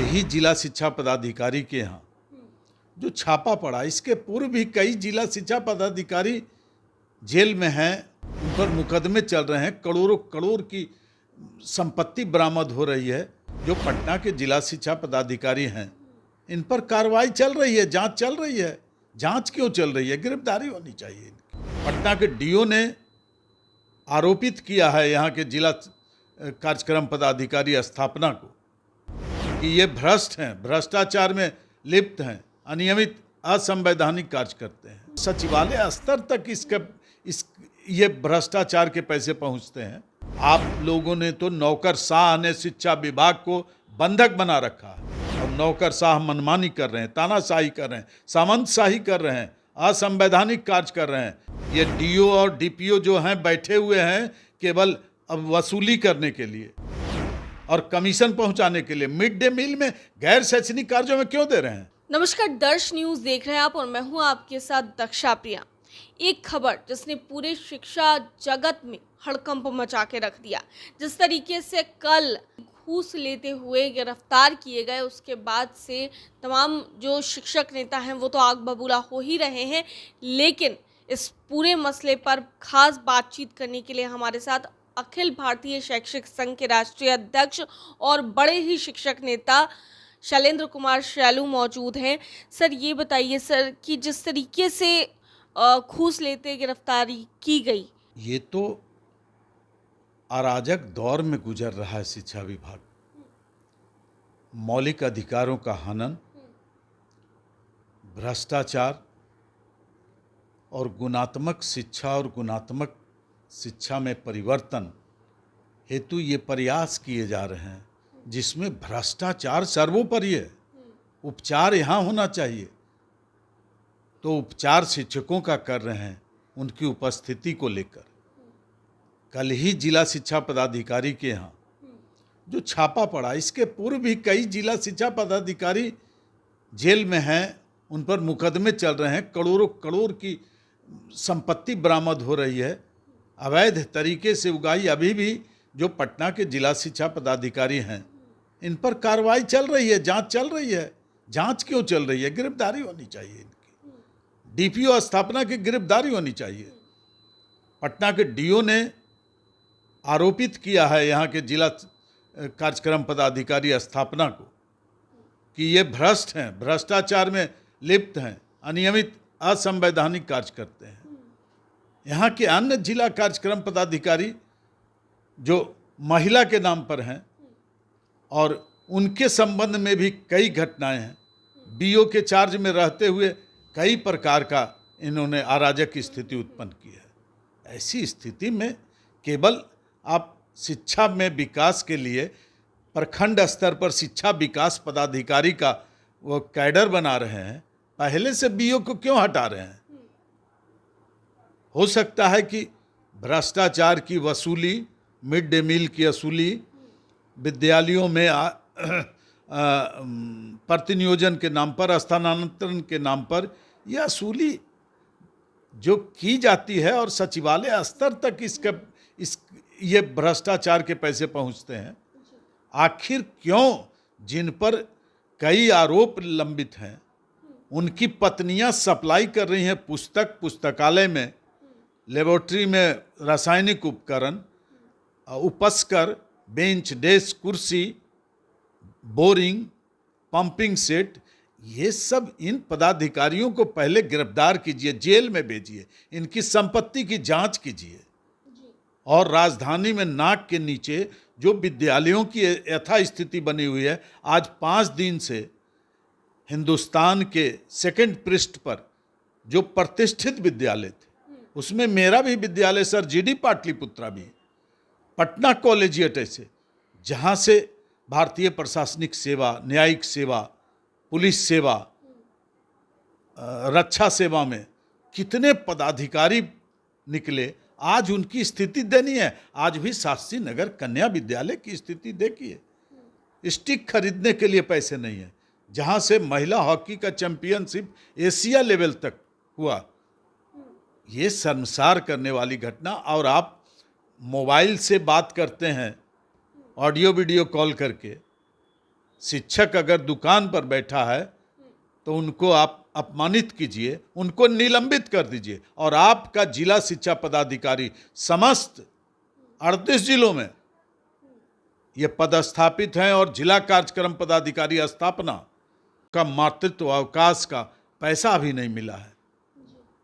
ही जिला शिक्षा पदाधिकारी के यहाँ जो छापा पड़ा, इसके पूर्व भी कई जिला शिक्षा पदाधिकारी जेल में हैं, उन पर मुकदमे चल रहे हैं, करोड़ों करोड़ की संपत्ति बरामद हो रही है। जो पटना के जिला शिक्षा पदाधिकारी हैं, इन पर कार्रवाई चल रही है, जांच चल रही है। जांच क्यों चल रही है? गिरफ्तारी होनी चाहिए इनकी। पटना के डीओ ने आरोपित किया है यहाँ के जिला कार्यक्रम पदाधिकारी स्थापना को कि ये भ्रष्ट हैं, भ्रष्टाचार में लिप्त हैं, अनियमित असंवैधानिक कार्य करते हैं। सचिवालय स्तर तक ये भ्रष्टाचार के पैसे पहुंचते हैं। आप लोगों ने तो नौकरशाह ने शिक्षा विभाग को बंधक बना रखा है और नौकरशाह मनमानी कर रहे हैं, तानाशाही कर रहे हैं, सामंतशाही कर रहे हैं, असंवैधानिक कार्य कर रहे हैं। ये डीओ और डीपीओ जो हैं बैठे हुए हैं केवल अब वसूली करने के लिए और कमीशन पहुंचाने के लिए। मिड डे मील में गैर शैक्षणिक कार्यों में क्यों दे रहे हैं? नमस्कार, दर्श न्यूज देख रहे हैं आप और मैं हूं आपके साथ दक्षा प्रिया। एक खबर जिसने पूरे शिक्षा जगत में हड़कंप मचा के रख दिया। जिस तरीके से कल घूस लेते हुए गिरफ्तार किए गए, उसके बाद से तमाम जो शिक्षक नेता हैं वो तो आग बबूला हो ही रहे हैं। लेकिन इस पूरे मसले पर खास बातचीत करने के लिए हमारे साथ अखिल भारतीय शैक्षिक संघ के राष्ट्रीय अध्यक्ष और बड़े ही शिक्षक नेता शैलेंद्र कुमार शैलू मौजूद हैं। सर, ये बताइए सर कि जिस तरीके से घूस लेते गिरफ्तारी की गई, ये तो अराजक दौर में गुजर रहा है शिक्षा विभाग। मौलिक अधिकारों का हनन, भ्रष्टाचार और गुणात्मक शिक्षा और गुणात्मक शिक्षा में परिवर्तन हेतु ये प्रयास किए जा रहे हैं, जिसमें भ्रष्टाचार सर्वोपरि है। उपचार यहाँ होना चाहिए, तो उपचार शिक्षकों का कर रहे हैं उनकी उपस्थिति को लेकर। कल ही जिला शिक्षा पदाधिकारी के यहाँ जो छापा पड़ा, इसके पूर्व भी कई जिला शिक्षा पदाधिकारी जेल में हैं, उन पर मुकदमे चल रहे हैं, करोड़ों करोड़ की संपत्ति बरामद हो रही है। अवैध तरीके से उगाई अभी भी जो पटना के जिला शिक्षा पदाधिकारी हैं, इन पर कार्रवाई चल रही है, जांच चल रही है। जांच क्यों चल रही है? गिरफ्तारी होनी चाहिए इनकी। डीपीओ स्थापना की गिरफ्तारी होनी चाहिए। पटना के डीओ ने आरोपित किया है यहाँ के जिला कार्यक्रम पदाधिकारी स्थापना को कि ये भ्रष्ट हैं, भ्रष्टाचार में लिप्त हैं, अनियमित असंवैधानिक कार्य करते हैं। यहाँ के अन्य जिला कार्यक्रम पदाधिकारी जो महिला के नाम पर हैं और उनके संबंध में भी कई घटनाएं हैं। बीओ के चार्ज में रहते हुए कई प्रकार का इन्होंने अराजक स्थिति उत्पन्न की है। ऐसी स्थिति में केवल आप शिक्षा में विकास के लिए प्रखंड स्तर पर शिक्षा विकास पदाधिकारी का वो कैडर बना रहे हैं, पहले से बीओ को क्यों हटा रहे हैं? हो सकता है कि भ्रष्टाचार की वसूली, मिड डे मील की वसूली, विद्यालयों में प्रतिनियोजन के नाम पर, स्थानांतरण के नाम पर यह वसूली जो की जाती है और सचिवालय स्तर तक ये भ्रष्टाचार के पैसे पहुंचते हैं। आखिर क्यों? जिन पर कई आरोप लंबित हैं, उनकी पत्नियां सप्लाई कर रही हैं पुस्तकालय में, लेबोरेटरी में रासायनिक उपकरण, उपस्कर, बेंच, डेस्क, कुर्सी, बोरिंग, पंपिंग सेट, ये सब इन पदाधिकारियों को पहले गिरफ्तार कीजिए, जेल में भेजिए, इनकी संपत्ति की जांच कीजिए। और राजधानी में नाक के नीचे जो विद्यालयों की यथास्थिति बनी हुई है, आज 5 दिन से हिंदुस्तान के सेकंड पृष्ठ पर जो प्रतिष्ठित विद्यालय थे, उसमें मेरा भी विद्यालय सर जीडी पाटलिपुत्रा भी, पटना कॉलेजिएट, ऐसे जहाँ से भारतीय प्रशासनिक सेवा, न्यायिक सेवा, पुलिस सेवा, रक्षा सेवा में कितने पदाधिकारी निकले, आज उनकी स्थिति दयनीय है। आज भी शास्त्री नगर कन्या विद्यालय की स्थिति देखिए, स्टिक खरीदने के लिए पैसे नहीं है, जहाँ से महिला हॉकी का चैंपियनशिप एशिया लेवल तक हुआ। ये शर्मसार करने वाली घटना। और आप मोबाइल से बात करते हैं, ऑडियो वीडियो कॉल करके, शिक्षक अगर दुकान पर बैठा है तो उनको आप अपमानित कीजिए, उनको निलंबित कर दीजिए, और आपका जिला शिक्षा पदाधिकारी समस्त 38 जिलों में ये पदस्थापित हैं, और जिला कार्यक्रम पदाधिकारी स्थापना का मातृत्व अवकाश का पैसा अभी नहीं मिला है,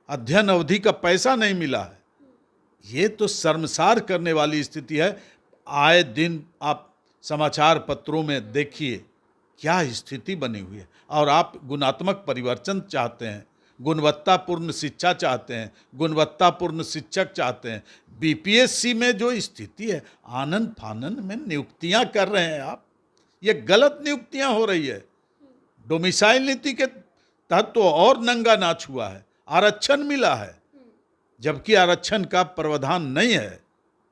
अध्ययन अवधि का पैसा नहीं मिला है। ये तो शर्मसार करने वाली स्थिति है। आए दिन आप समाचार पत्रों में देखिए क्या स्थिति बनी हुई है। और आप गुणात्मक परिवर्तन चाहते हैं, गुणवत्तापूर्ण शिक्षा चाहते हैं, गुणवत्तापूर्ण शिक्षक चाहते हैं। बीपीएससी में जो स्थिति है, आनन फानन में नियुक्तियां कर रहे हैं आप, ये गलत नियुक्तियां हो रही है। डोमिसाइल नीति के तहत तो और नंगा नाच हुआ है, आरक्षण मिला है, जबकि आरक्षण का प्रावधान नहीं है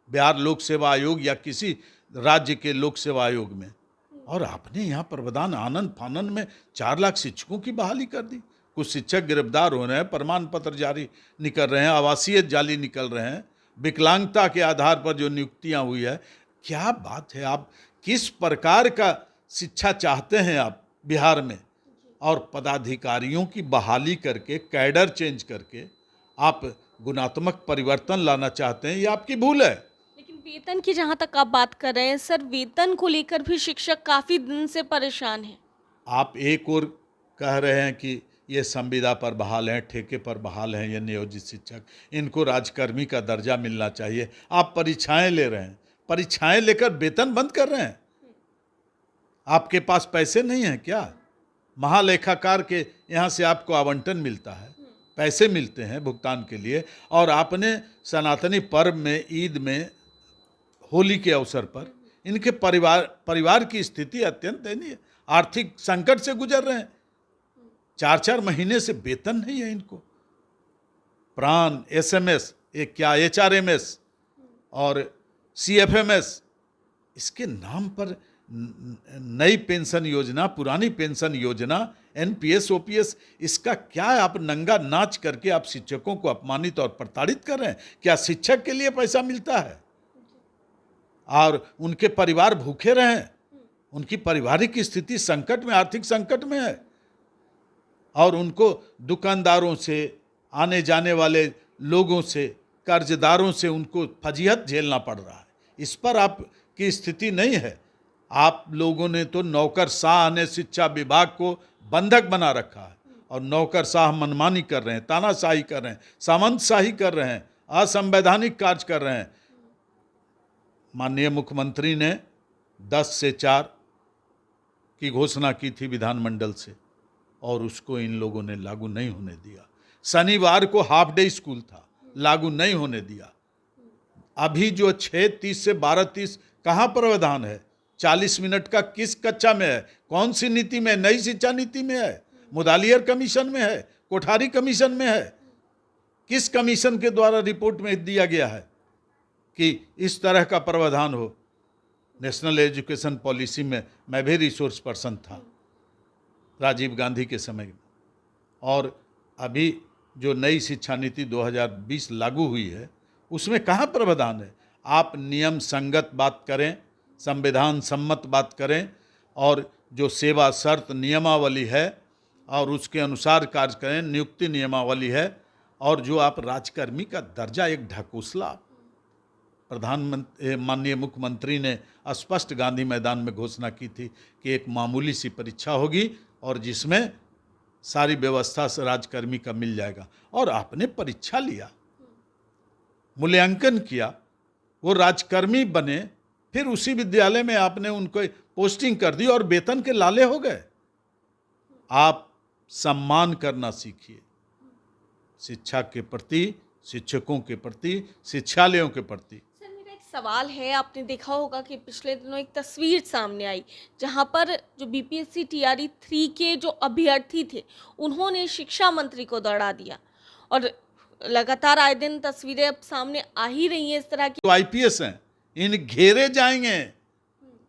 बिहार लोक सेवा आयोग या किसी राज्य के लोक सेवा आयोग में। और आपने यहाँ प्रावधान आनंद फानन में 4 लाख शिक्षकों की बहाली कर दी। कुछ शिक्षक गिरफ्तार हो रहे हैं, प्रमाण पत्र जारी निकल रहे हैं, आवासीय जाली निकल रहे हैं, विकलांगता के आधार पर जो नियुक्तियाँ हुई है। क्या बात है, आप किस प्रकार का शिक्षा चाहते हैं आप बिहार में? और पदाधिकारियों की बहाली करके, कैडर चेंज करके आप गुणात्मक परिवर्तन लाना चाहते हैं, ये आपकी भूल है। लेकिन वेतन की जहां तक आप बात कर रहे हैं सर, वेतन को लेकर भी शिक्षक काफी दिन से परेशान हैं। आप एक और कह रहे हैं कि ये संविदा पर बहाल हैं, ठेके पर बहाल हैं, ये नियोजित शिक्षक, इनको राजकर्मी का दर्जा मिलना चाहिए। आप परीक्षाएं ले रहे हैं, परीक्षाएं लेकर वेतन बंद कर रहे हैं। आपके पास पैसे नहीं हैं क्या? महालेखाकार के यहाँ से आपको आवंटन मिलता है, पैसे मिलते हैं भुगतान के लिए, और आपने सनातनी पर्व में, ईद में, होली के अवसर पर इनके परिवार की स्थिति अत्यंत दयनीय, आर्थिक संकट से गुजर रहे हैं। 4-4 महीने से वेतन नहीं है इनको। प्राण, एसएमएस, एक क्या एचआरएमएस और सीएफएमएस, इसके नाम पर नई पेंशन योजना, पुरानी पेंशन योजना, एनपीएस, ओपीएस, इसका क्या आप नंगा नाच करके आप शिक्षकों को अपमानित और प्रताड़ित कर रहे हैं? क्या शिक्षक के लिए पैसा मिलता है और उनके परिवार भूखे रहें? उनकी पारिवारिक स्थिति संकट में, आर्थिक संकट में है, और उनको दुकानदारों से, आने जाने वाले लोगों से, कर्जदारों से उनको फजीहत झेलना पड़ रहा है। इस पर आपकी स्थिति नहीं है। आप लोगों ने तो नौकरशाह ने शिक्षा विभाग को बंधक बना रखा है, और नौकरशाह मनमानी कर रहे हैं, तानाशाही कर रहे हैं, सामंतशाही कर रहे हैं, असंवैधानिक कार्य कर रहे हैं। माननीय मुख्यमंत्री ने 10 से 4 की घोषणा की थी विधानमंडल से, और उसको इन लोगों ने लागू नहीं होने दिया। शनिवार को हाफ डे स्कूल था, लागू नहीं होने दिया। अभी जो 6:30 से 12:30 कहाँ प्रावधान है? 40 मिनट का किस कक्षा में है? कौन सी नीति में? नई शिक्षा नीति में है, मुदालियर कमीशन में है, कोठारी कमीशन में है? किस कमीशन के द्वारा रिपोर्ट में दिया गया है कि इस तरह का प्रावधान हो? नेशनल एजुकेशन पॉलिसी में मैं भी रिसोर्स पर्सन था राजीव गांधी के समय में, और अभी जो नई शिक्षा नीति 2020 लागू हुई है उसमें कहाँ प्रावधान है? आप नियम संगत बात करें, संविधान सम्मत बात करें, और जो सेवा शर्त नियमावली है और उसके अनुसार कार्य करें, नियुक्ति नियमावली है। और जो आप राजकर्मी का दर्जा, एक ढकोसला, प्रधानमंत्री माननीय मुख्यमंत्री ने स्पष्ट गांधी मैदान में घोषणा की थी कि एक मामूली सी परीक्षा होगी और जिसमें सारी व्यवस्था से राजकर्मी का मिल जाएगा। और आपने परीक्षा लिया, मूल्यांकन किया, वो राजकर्मी बने, फिर उसी विद्यालय में आपने उनको पोस्टिंग कर दी और वेतन के लाले हो गए। आप सम्मान करना सीखिए, शिक्षा के प्रति, शिक्षकों के प्रति, शिक्षालयों के प्रति। सर, मेरा एक सवाल है, आपने देखा होगा कि पिछले दिनों एक तस्वीर सामने आई जहां पर जो बीपीएससी टीआरई 3 के जो अभ्यर्थी थे उन्होंने शिक्षा मंत्री को दौड़ा दिया, और लगातार आए दिन तस्वीरें अब सामने आ ही रही हैं इस तरह की। तो आईपीएस हैं, इन घेरे जाएंगे।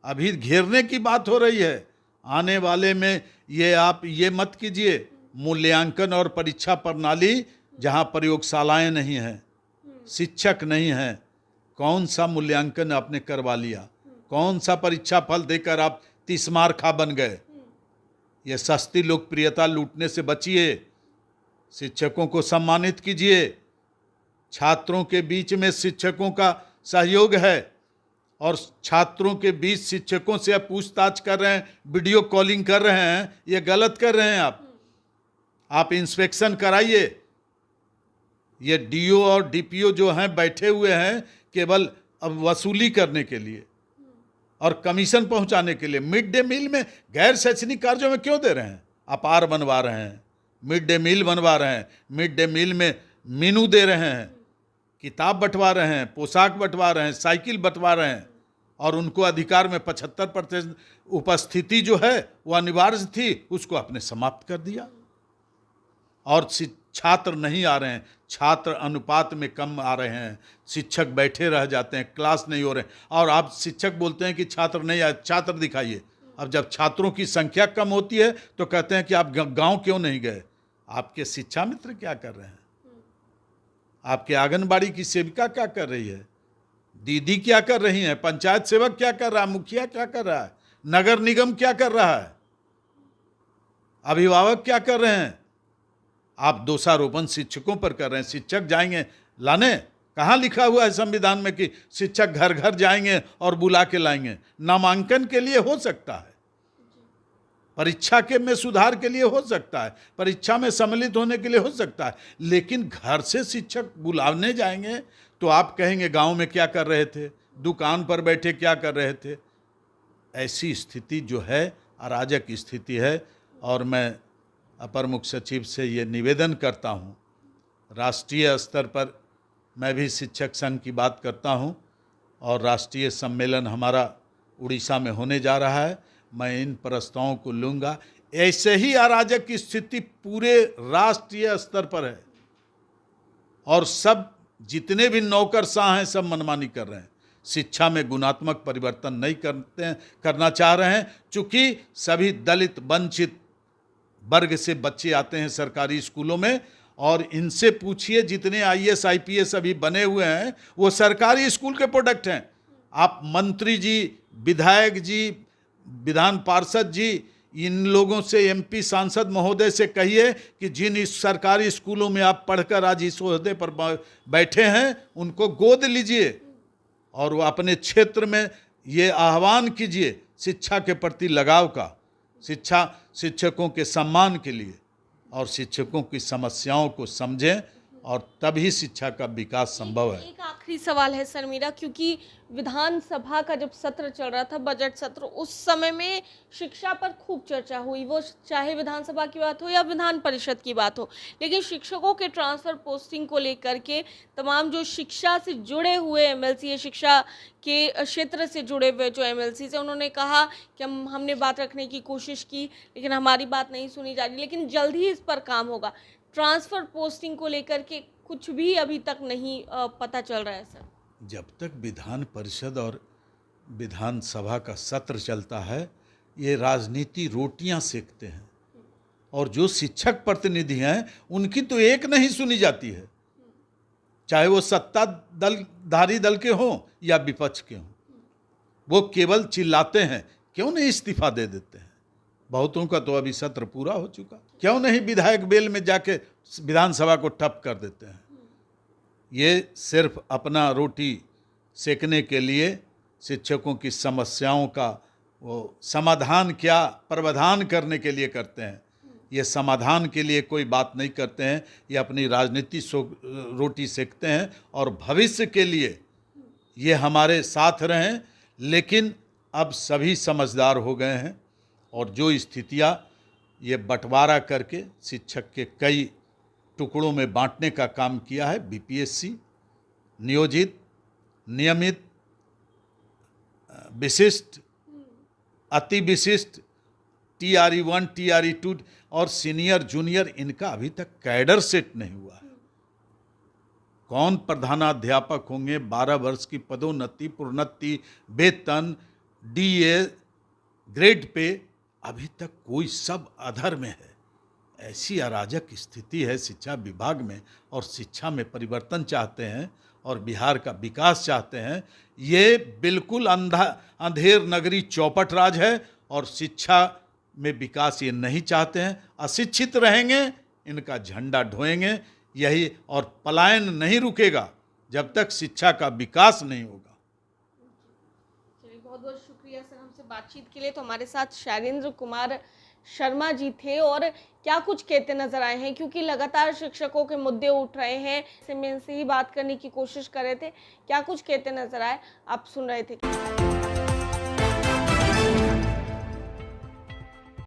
अभी घेरने की बात हो रही है। आने वाले में ये आप ये मत कीजिए, मूल्यांकन और परीक्षा प्रणाली जहाँ प्रयोगशालाएं नहीं हैं, शिक्षक नहीं हैं, कौन सा मूल्यांकन आपने करवा लिया? कौन सा परीक्षा फल देकर आप तीसमार खा बन गए। ये सस्ती लोकप्रियता लूटने से बचिए, शिक्षकों को सम्मानित कीजिए। छात्रों के बीच में शिक्षकों का सहयोग है और छात्रों के बीच शिक्षकों से आप पूछताछ कर रहे हैं, वीडियो कॉलिंग कर रहे हैं, ये गलत कर रहे हैं आप इंस्पेक्शन कराइए। ये डीओ और डीपीओ जो हैं बैठे हुए हैं केवल अब वसूली करने के लिए और कमीशन पहुंचाने के लिए। मिड डे मील में गैर शैक्षणिक कार्यों में क्यों दे रहे हैं? अपार बनवा रहे हैं, मिड डे मील बनवा रहे हैं, मिड डे मील में मेनू दे रहे हैं, किताब बंटवा रहे हैं, पोशाक बंटवा रहे हैं, साइकिल बंटवा रहे हैं और उनको अधिकार में 75% उपस्थिति जो है वो अनिवार्य थी, उसको आपने समाप्त कर दिया। और छात्र नहीं आ रहे हैं, छात्र अनुपात में कम आ रहे हैं, शिक्षक बैठे रह जाते हैं, क्लास नहीं हो रहे। और आप शिक्षक बोलते हैं कि छात्र नहीं आए, छात्र दिखाइए। अब जब छात्रों की संख्या कम होती है तो कहते हैं कि आप गांव क्यों नहीं गए? आपके शिक्षा मित्र क्या कर रहे हैं? आपके आंगनबाड़ी की सेविका क्या कर रही है? दीदी क्या कर रही हैं? पंचायत सेवक क्या कर रहा है? मुखिया क्या कर रहा है? नगर निगम क्या कर रहा है? अभिभावक क्या कर रहे हैं? आप दोषारोपण शिक्षकों पर कर रहे हैं। शिक्षक जाएंगे लाने, कहाँ लिखा हुआ है संविधान में कि शिक्षक घर घर जाएंगे और बुला के लाएंगे? नामांकन के लिए हो सकता है, परीक्षा के में सुधार के लिए हो सकता है, परीक्षा में सम्मिलित होने के लिए हो सकता है, लेकिन घर से शिक्षक बुलाने जाएंगे तो आप कहेंगे गांव में क्या कर रहे थे, दुकान पर बैठे क्या कर रहे थे? ऐसी स्थिति जो है अराजक स्थिति है। और मैं अपर मुख्य सचिव से ये निवेदन करता हूँ, राष्ट्रीय स्तर पर मैं भी शिक्षक संघ की बात करता हूँ और राष्ट्रीय सम्मेलन हमारा उड़ीसा में होने जा रहा है। मैं इन प्रस्तावों को लूँगा। ऐसे ही अराजक की स्थिति पूरे राष्ट्रीय स्तर पर है और सब जितने भी नौकरशाह हैं सब मनमानी कर रहे हैं, शिक्षा में गुणात्मक परिवर्तन नहीं करना चाह रहे हैं। चूँकि सभी दलित वंचित वर्ग से बच्चे आते हैं सरकारी स्कूलों में, और इनसे पूछिए जितने आईएएस आईपीएस अभी बने हुए हैं वो सरकारी स्कूल के प्रोडक्ट हैं। आप मंत्री जी, विधायक जी, विधान पार्षद जी, इन लोगों से, एमपी सांसद महोदय से कहिए कि जिन इस सरकारी स्कूलों में आप पढ़कर आज इस ओहदे पर बैठे हैं उनको गोद लीजिए और वो अपने क्षेत्र में ये आह्वान कीजिए शिक्षा के प्रति लगाव का, शिक्षकों के सम्मान के लिए, और शिक्षकों की समस्याओं को समझें और तभी शिक्षा का विकास संभव है। एक आखिरी सवाल है सर मेरा, क्योंकि विधानसभा का जब सत्र चल रहा था, बजट सत्र, उस समय में शिक्षा पर खूब चर्चा हुई, वो चाहे विधानसभा की बात हो या विधान परिषद की बात हो, लेकिन शिक्षकों के ट्रांसफर पोस्टिंग को लेकर के तमाम जो शिक्षा से जुड़े हुए एमएलसी है, शिक्षा के क्षेत्र से जुड़े हुए जो एमएलसी है, उन्होंने कहा कि हमने बात रखने की कोशिश की लेकिन हमारी बात नहीं सुनी जा रही, लेकिन जल्द ही इस पर काम होगा। ट्रांसफर पोस्टिंग को लेकर के कुछ भी अभी तक नहीं पता चल रहा है सर। जब तक विधान परिषद और विधानसभा का सत्र चलता है ये राजनीति रोटियां सेकते हैं और जो शिक्षक प्रतिनिधि हैं उनकी तो एक नहीं सुनी जाती है, चाहे वो सत्ताधारी दल के हों या विपक्ष के हों। वो केवल चिल्लाते हैं, क्यों नहीं इस्तीफा दे देते हैं? बहुतों का तो अभी सत्र पूरा हो चुका, क्यों नहीं विधायक बेल में जाके विधानसभा को ठप कर देते हैं? ये सिर्फ अपना रोटी सेकने के लिए शिक्षकों की समस्याओं का वो समाधान क्या प्रावधान करने के लिए करते हैं। ये समाधान के लिए कोई बात नहीं करते हैं, ये अपनी राजनीति रोटी सेकते हैं और भविष्य के लिए ये हमारे साथ रहें। लेकिन अब सभी समझदार हो गए हैं और जो स्थितियाँ ये बंटवारा करके शिक्षक के कई टुकड़ों में बांटने का काम किया है, बीपीएससी, नियोजित, नियमित, विशिष्ट, अति विशिष्ट, TRE 1, TRE 2 और सीनियर जूनियर, इनका अभी तक कैडर सेट नहीं हुआ है। कौन प्रधानाध्यापक होंगे, 12 वर्ष की पदोन्नति, प्रोन्नति, वेतन, DA ग्रेड पे, अभी तक कोई, सब अधर में है। ऐसी अराजक स्थिति है शिक्षा विभाग में और शिक्षा में परिवर्तन चाहते हैं और बिहार का विकास चाहते हैं। ये बिल्कुल अंधेर नगरी चौपट राज है और शिक्षा में विकास ये नहीं चाहते हैं। अशिक्षित रहेंगे, इनका झंडा ढोएंगे यही, और पलायन नहीं रुकेगा जब तक शिक्षा का विकास नहीं होगा। चलिए, बहुत बहुत शुक्रिया सर हमसे बातचीत के लिए। तो हमारे साथ शैलेंद्र कुमार शर्मा जी थे, और क्या कुछ कहते नजर आए हैं, क्योंकि लगातार शिक्षकों के मुद्दे उठ रहे हैं, ऐसे में इनसे ही बात करने की कोशिश कर रहे थे। क्या कुछ कहते नजर आए, आप सुन रहे थे।